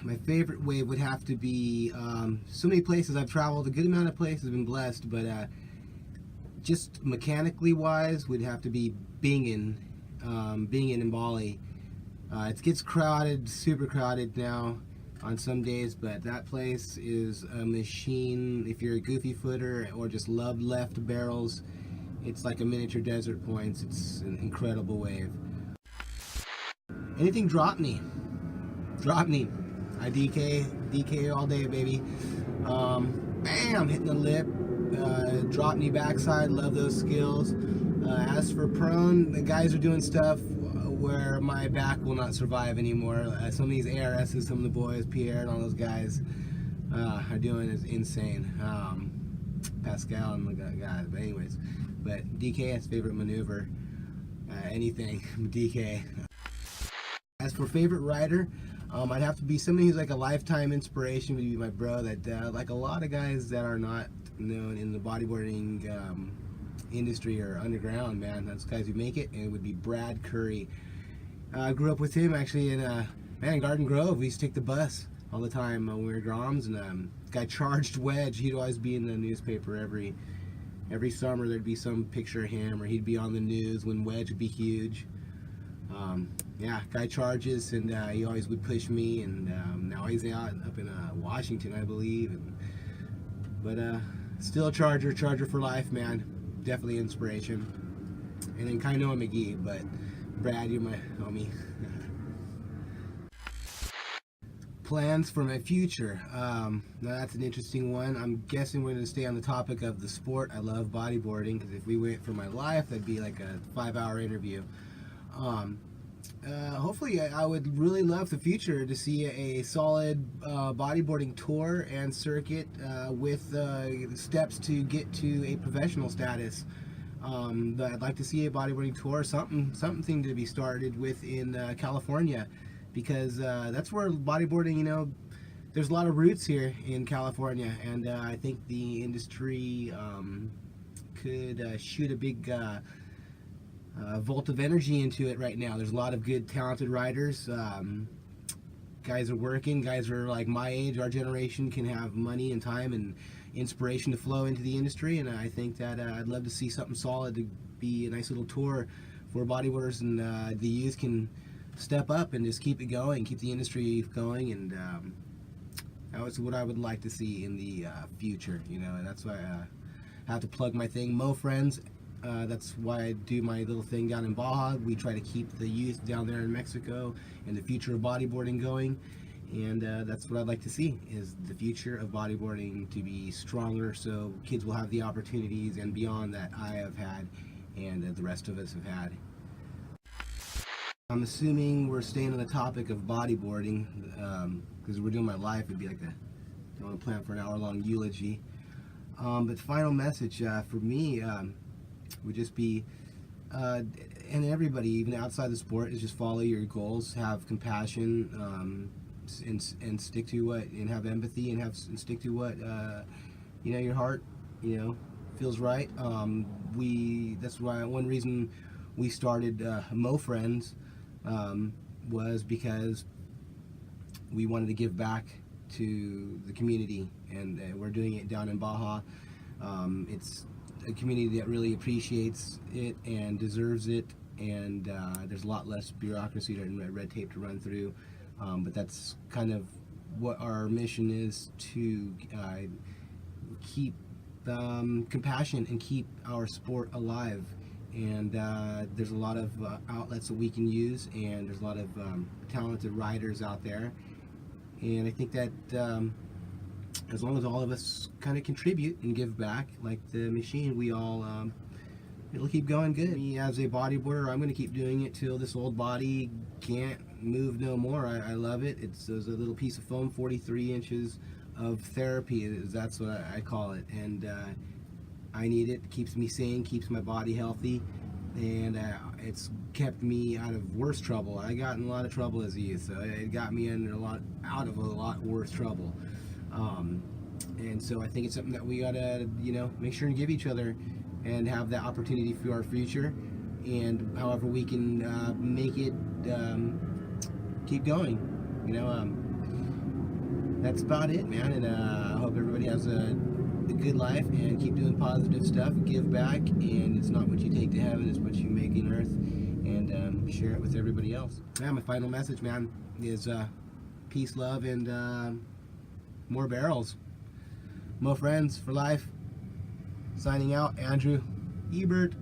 My favorite wave would have to be so many places I've traveled. A good amount of places, been blessed, but just mechanically wise, would have to be Bingen, Bingen in Bali. It gets crowded, super crowded now on some days, but that place is a machine. If you're a goofy footer or just love left barrels, it's like a miniature desert points. It's an incredible wave. Anything drop knee. Drop knee. I DK all day, baby. Bam, hitting the lip. Drop knee backside, love those skills. As for prone, the guys are doing stuff where my back will not survive anymore. Some of these ARSs, some of the boys, Pierre and all those guys are doing is insane. Pascal and the guys, but anyways. But DK, his favorite maneuver. Anything, DK. As for favorite rider, I'd have to be somebody who's like a lifetime inspiration. Would be my bro. That like a lot of guys that are not known in the bodyboarding industry or underground, man. That's guys who make it. And it would be Brad Curry. I grew up with him actually in Garden Grove. We used to take the bus all the time when we were Groms, and guy charged Wedge. He'd always be in the newspaper every summer. There'd be some picture of him, or he'd be on the news when Wedge would be huge. Yeah, guy charges, and he always would push me, and now he's up in Washington, I believe. But still a Charger for life, man. Definitely inspiration. And then Kainoa McGee, but Brad, you're my homie. Plans for my future. Now that's an interesting one. I'm guessing we're going to stay on the topic of the sport. I love bodyboarding, because if we went for my life, that'd be like a 5-hour interview. Hopefully, I would really love the future to see a solid bodyboarding tour and circuit with steps to get to a professional status. But I'd like to see a bodyboarding tour, something to be started with in California, because that's where bodyboarding, you know, there's a lot of roots here in California, and I think the industry could shoot a big volt of energy into it right now. There's a lot of good, talented riders. Guys are working. Guys are like my age, our generation, can have money and time and inspiration to flow into the industry, and I think that I'd love to see something solid to be a nice little tour for bodyboarders, and the youth can step up and just keep it going, keep the industry going, and that's what I would like to see in the future, you know. And that's why I have to plug my thing, Mo Friends. That's why I do my little thing down in Baja. We try to keep the youth down there in Mexico and the future of bodyboarding going, and that's what I'd like to see, is the future of bodyboarding to be stronger, so kids will have the opportunities and beyond that I have had and the rest of us have had. I'm assuming we're staying on the topic of bodyboarding, because we're doing my life. It'd be like I don't want to plan for an hour-long eulogy. But final message for me would just be, and everybody, even outside the sport, is just follow your goals, have compassion, and stick to what, and have empathy, and stick to what you know, your heart, you know, feels right. That's why one reason we started Mo Friends was because we wanted to give back to the community, and we're doing it down in Baja. It's a community that really appreciates it and deserves it, and there's a lot less bureaucracy and red tape to run through, but that's kind of what our mission is, to keep compassion and keep our sport alive. And there's a lot of outlets that we can use, and there's a lot of talented riders out there, and I think that as long as all of us kind of contribute and give back like the machine, we all it'll keep going good. Me as a bodyboarder, I'm going to keep doing it till this old body can't move no more. I love it. It's a little piece of foam, 43 inches of therapy, that's what I call it, and I need it. It keeps me sane, keeps my body healthy, and it's kept me out of worse trouble. I got in a lot of trouble as a youth, so it got me out of a lot worse trouble. And so I think it's something that we gotta, you know, make sure and give each other, and have that opportunity for our future, and however we can make it keep going. You know, that's about it, man. And I hope everybody has a good life and keep doing positive stuff. Give back, and it's not what you take to heaven; it's what you make in earth, and share it with everybody else. Man, my final message, man, is peace, love, and more barrels. Mo friends for life. Signing out, Andrew Ebert.